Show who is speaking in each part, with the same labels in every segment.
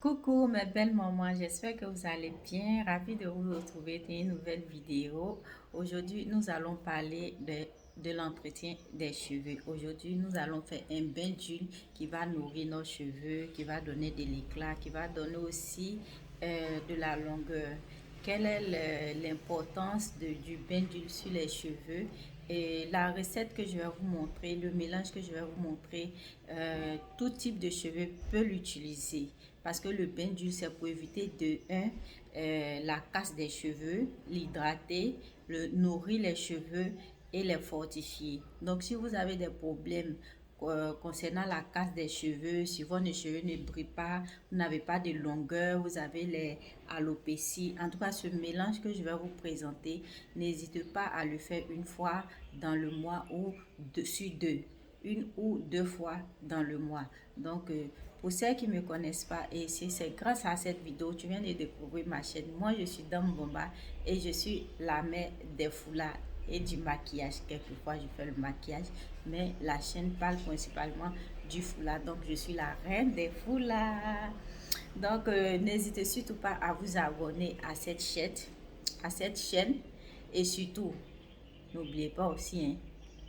Speaker 1: Coucou mes belles mamans, j'espère que vous allez bien. Ravie de vous retrouver dans une nouvelle vidéo. Aujourd'hui, nous allons parler de l'entretien des cheveux. Aujourd'hui, nous allons faire un bain d'huile qui va nourrir nos cheveux, qui va donner de l'éclat, qui va donner aussi de la longueur. Quelle est l'importance du bain d'huile sur les cheveux? Et la recette que je vais vous montrer, le mélange que je vais vous montrer, tout type de cheveux peut l'utiliser. Parce que le bain d'huile, c'est pour éviter la casse des cheveux, l'hydrater, le nourrir les cheveux et les fortifier. Donc, si vous avez des problèmes concernant la casse des cheveux, si vos cheveux ne brillent pas, vous n'avez pas de longueur, vous avez les alopécies. En tout cas, ce mélange que je vais vous présenter, n'hésitez pas à le faire une fois dans le mois ou sur deux. Une ou deux fois dans le mois. Donc, pour ceux qui ne me connaissent pas, et c'est grâce à cette vidéo, tu viens de découvrir ma chaîne. Moi, je suis Dame Bomba et je suis la mère des foulards et du maquillage. Quelquefois, je fais le maquillage, mais la chaîne parle principalement du foulard. Donc, je suis la reine des foulards. Donc, n'hésitez surtout pas à vous abonner à cette chaîne. Et surtout, n'oubliez pas aussi, hein,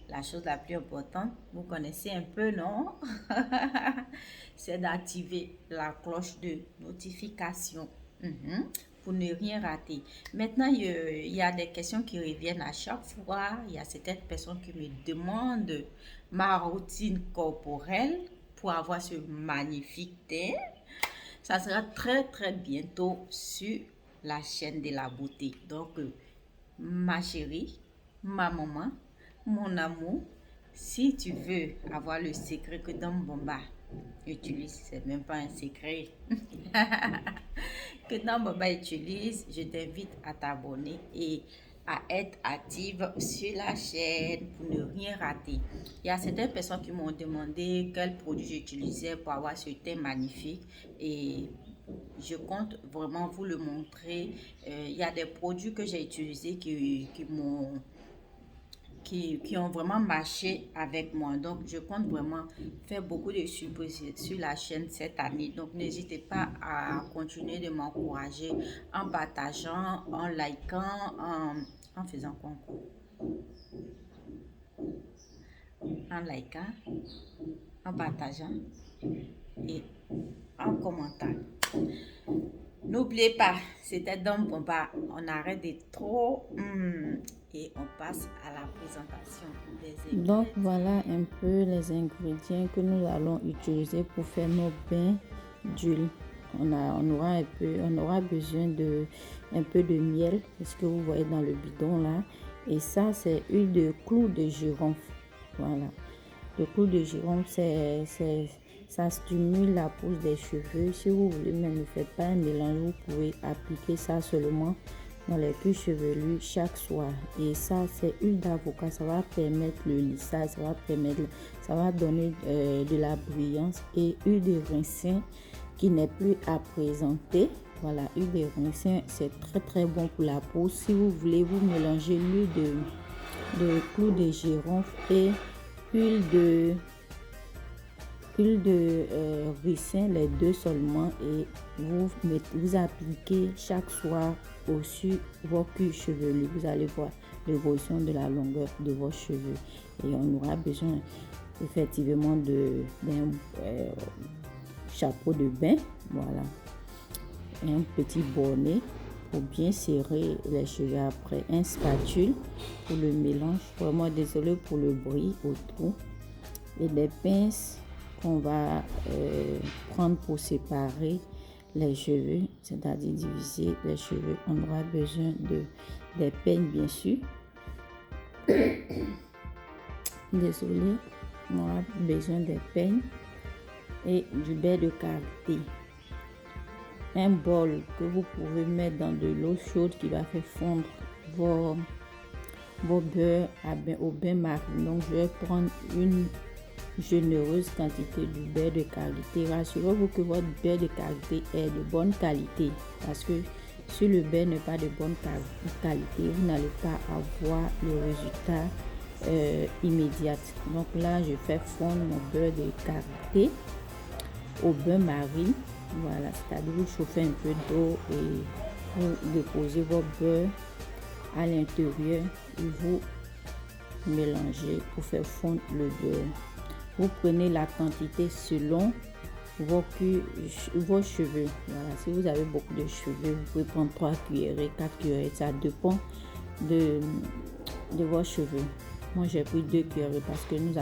Speaker 1: la chose la plus importante, vous connaissez un peu, non? C'est d'activer la cloche de notification pour ne rien rater. Maintenant, il y a des questions qui reviennent à chaque fois. Il y a certaines personnes qui me demandent ma routine corporelle pour avoir ce magnifique teint. Ça sera très très bientôt sur la chaîne de la beauté. Donc, ma chérie, ma maman, mon amour, si tu veux avoir le secret que Dame Bomba utilise, c'est même pas un secret, que Dame Bomba utilise, je t'invite à t'abonner et à être active sur la chaîne pour ne rien rater. Il y a certaines personnes qui m'ont demandé quel produit j'utilisais pour avoir ce teint magnifique et je compte vraiment vous le montrer. Il y a des produits que j'ai utilisés qui ont vraiment marché avec moi. Donc, je compte vraiment faire beaucoup de surprises sur la chaîne cette année. Donc, n'hésitez pas à continuer de m'encourager en partageant, en likant, en faisant quoi encore? En likant, en partageant et en commentant. N'oubliez pas, c'était Dame Bomba. On arrête de trop et on passe à la présentation des ingrédients.
Speaker 2: Donc voilà un peu les ingrédients que nous allons utiliser pour faire nos bains d'huile. On aura besoin de un peu de miel, ce que vous voyez dans le bidon là. Et ça, c'est huile de clou de girofle. Voilà. Le clou de girofle, ça stimule la pousse des cheveux. Si vous voulez, mais ne faites pas un mélange, vous pouvez appliquer ça seulement dans les cuirs chevelus chaque soir. Et ça, c'est huile d'avocat. Ça va permettre le lissage, ça va donner de la brillance. Et huile de ricin qui n'est plus à présenter. Voilà, huile de ricin, c'est très très bon pour la peau. Si vous voulez, vous mélangez l'huile de clou de girofle et huile de ricin, les deux seulement, et vous appliquez chaque soir au-dessus vos cuirs chevelus. Vous allez voir l'évolution de la longueur de vos cheveux. Et on aura besoin effectivement d'un chapeau de bain, voilà, et un petit bonnet pour bien serrer les cheveux. Après, un spatule pour le mélange. Vraiment désolé pour le bruit autour. Et des pinces qu'on va prendre pour séparer les cheveux, c'est-à-dire diviser les cheveux. On aura besoin des peignes, bien sûr. Désolé, on aura besoin des peignes et du beurre de karité. Un bol que vous pouvez mettre dans de l'eau chaude qui va faire fondre vos beurres au bain marie. Donc, je vais prendre une généreuse quantité du beurre de karité. Rassurez-vous que votre beurre de karité est de bonne qualité, parce que si le beurre n'est pas de bonne qualité, vous n'allez pas avoir le résultat immédiat. Donc là, je fais fondre mon beurre de karité au bain marie Voilà, c'est-à-dire vous chauffez un peu d'eau et vous déposez votre beurre à l'intérieur et vous mélangez pour faire fondre le beurre. Vous prenez la quantité selon vos cheveux. Voilà, si vous avez beaucoup de cheveux, vous pouvez prendre 3 cuillerées, 4 cuillerées, ça dépend de vos cheveux. Moi j'ai pris 2 cuillerées parce que nous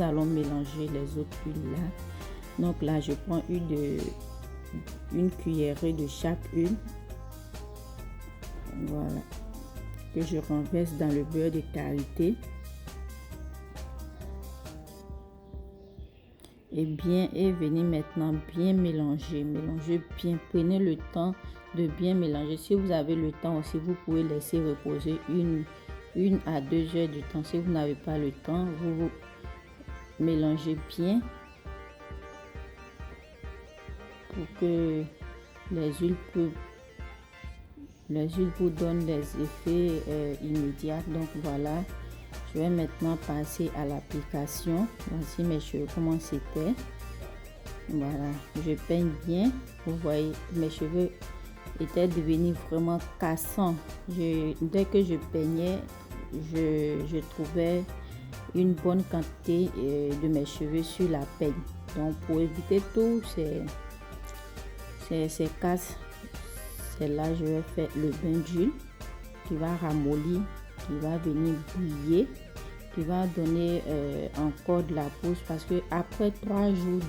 Speaker 2: allons mélanger les autres huiles là. Donc là je prends une cuillerée de chaque huile. Voilà, que je renverse dans le beurre de karité. Et venez maintenant bien mélanger bien, prenez le temps de bien mélanger. Si vous avez le temps aussi, vous pouvez laisser reposer une à 2 heures du temps. Si vous n'avez pas le temps, vous mélangez bien pour que les huiles vous donnent les effets immédiats. Donc voilà, je vais maintenant passer à l'application. Voici mes cheveux comment c'était. Voilà, je peigne bien. Vous voyez, mes cheveux étaient devenus vraiment cassants. Dès que je peignais, je trouvais une bonne quantité de mes cheveux sur la peigne. Donc pour éviter tous ces casses, c'est là je vais faire le bain d'huile qui va ramollir, qui va venir briller, qui va donner encore de la pousse, parce que après 3 jours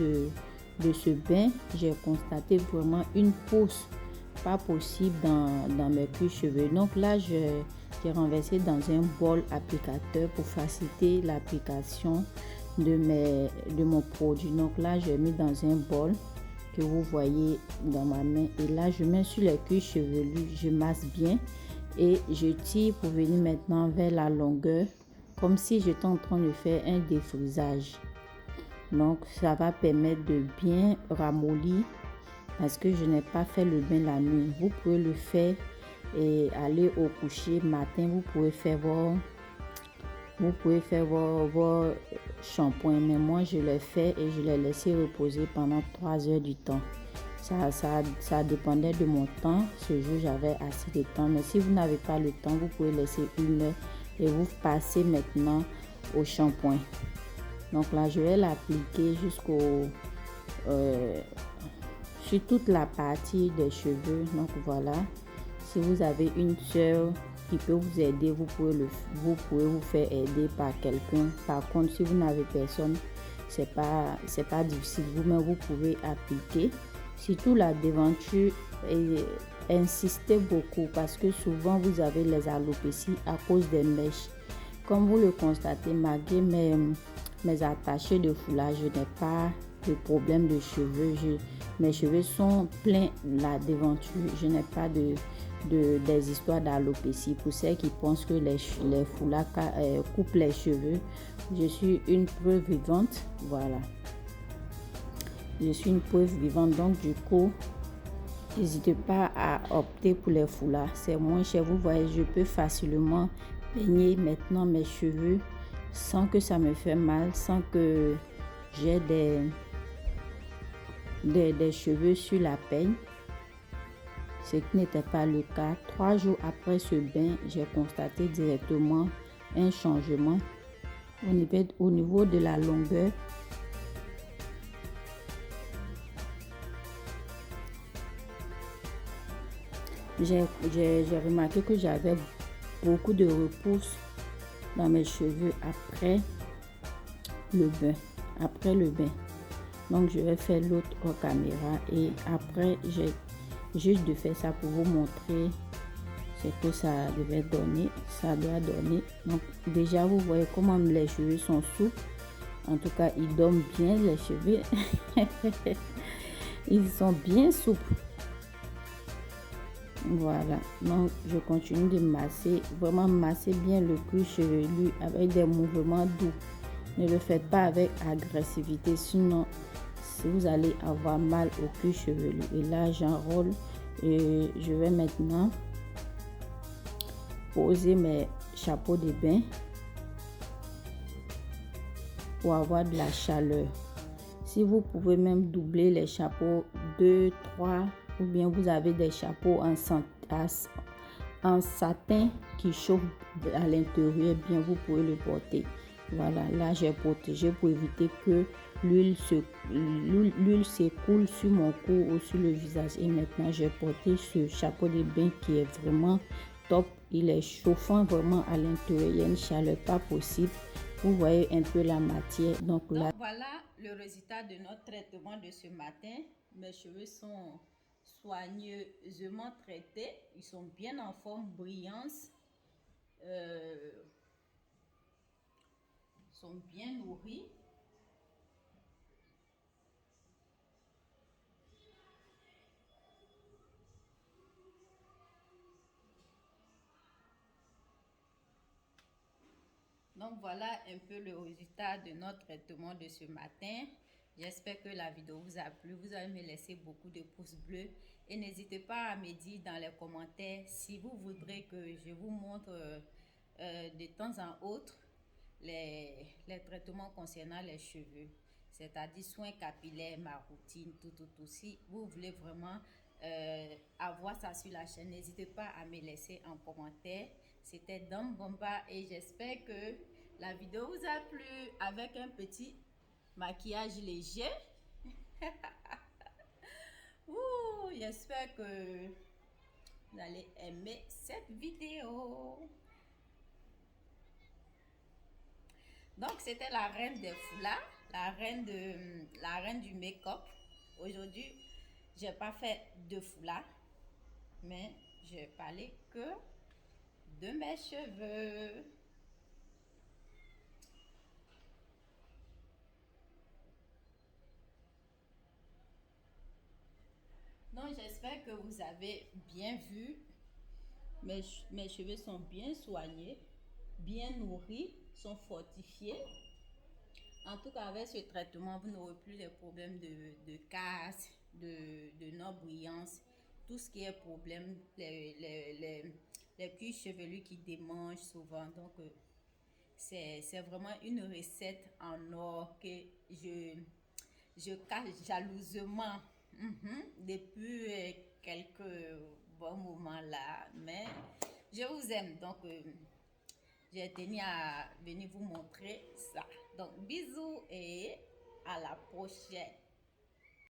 Speaker 2: de ce bain, j'ai constaté vraiment une pousse pas possible dans mes cuirs cheveux. Donc là j'ai renversé dans un bol applicateur pour faciliter l'application de mon produit. Donc là j'ai mis dans un bol que vous voyez dans ma main, et là je mets sur les cuirs chevelus, je masse bien et je tire pour venir maintenant vers la longueur, comme si j'étais en train de faire un défrisage. Donc ça va permettre de bien ramollir, parce que je n'ai pas fait le bain la nuit. Vous pouvez le faire et aller au coucher matin, vous pouvez faire vos shampoings, mais moi je l'ai fait et je l'ai laissé reposer pendant 3 heures du temps. Ça dépendait de mon temps. Ce jour j'avais assez de temps, mais si vous n'avez pas le temps, vous pouvez laisser 1 heure et vous passez maintenant au shampoing. Donc là je vais l'appliquer sur toute la partie des cheveux. Donc voilà, si vous avez une soeur qui peut vous aider, vous pouvez vous faire aider par quelqu'un. Par contre, si vous n'avez personne, c'est pas difficile. Vous-même vous pouvez appliquer. Surtout la devanture, insistez beaucoup, parce que souvent vous avez les alopécies à cause des mèches. Comme vous le constatez, malgré mes attachés de foulard, je n'ai pas de problème de cheveux. Mes cheveux sont pleins la devanture. Je n'ai pas des histoires d'alopécie. Pour ceux qui pensent que les foulards coupent les cheveux, je suis une preuve vivante. Voilà, je suis une preuve vivante. Donc du coup, n'hésitez pas à opter pour les foulards, c'est moins cher. Vous voyez, je peux facilement peigner maintenant mes cheveux sans que ça me fait mal, sans que j'ai des cheveux sur la peigne, ce qui n'était pas le cas. 3 jours après ce bain, j'ai constaté directement un changement au niveau de la longueur. J'ai remarqué que j'avais beaucoup de repousse dans mes cheveux après le bain. Donc je vais faire l'autre caméra, et après j'ai juste de faire ça pour vous montrer ce que ça devait donner. Ça doit donner. Donc déjà vous voyez comment les cheveux sont souples. En tout cas ils dorment bien, les cheveux. Ils sont bien souples. Voilà, donc je continue de masser, vraiment masser bien le cuir chevelu avec des mouvements doux. Ne le faites pas avec agressivité, sinon vous allez avoir mal au cuir chevelu. Et là j'enroule et je vais maintenant poser mes chapeaux de bain pour avoir de la chaleur. Si vous pouvez même doubler les chapeaux 2, 3, ou bien vous avez des chapeaux en satin qui chauffe à l'intérieur, bien vous pouvez le porter. Voilà, là j'ai protégé pour éviter que l'huile s'écoule sur mon cou ou sur le visage. Et maintenant j'ai porté ce chapeau de bain qui est vraiment top. Il est chauffant vraiment à l'intérieur, il y a une chaleur pas possible. Vous voyez un peu la matière.
Speaker 1: Donc voilà le résultat de notre traitement de ce matin. Mes cheveux sont soigneusement traités. Ils sont bien en forme, brillance. Sont bien nourris. Donc voilà un peu le résultat de notre traitement de ce matin. J'espère que la vidéo vous a plu. Vous allez me laisser beaucoup de pouces bleus. Et n'hésitez pas à me dire dans les commentaires si vous voudrez que je vous montre de temps en autre les traitements concernant les cheveux. C'est-à-dire soins capillaires, ma routine, tout. Si vous voulez vraiment avoir ça sur la chaîne, n'hésitez pas à me laisser en commentaire. C'était Dame Bomba et j'espère que la vidéo vous a plu avec un petit maquillage léger. J'espère que vous allez aimer cette vidéo. Donc c'était la reine des foulards, la reine du make-up. Aujourd'hui, j'ai pas fait de foulard, mais j'ai parlé que de mes cheveux. Donc j'espère que vous avez bien vu. Mes cheveux sont bien soignés, bien nourris, sont fortifiés. En tout cas, avec ce traitement, vous n'aurez plus les problèmes de casse, de non-brillance, tout ce qui est problème, les cuirs chevelus qui démangent souvent. Donc, c'est vraiment une recette en or que je cache jalousement depuis quelques bons moments là. Mais je vous aime. Donc, j'ai tenu à venir vous montrer ça. Donc, bisous et à la prochaine.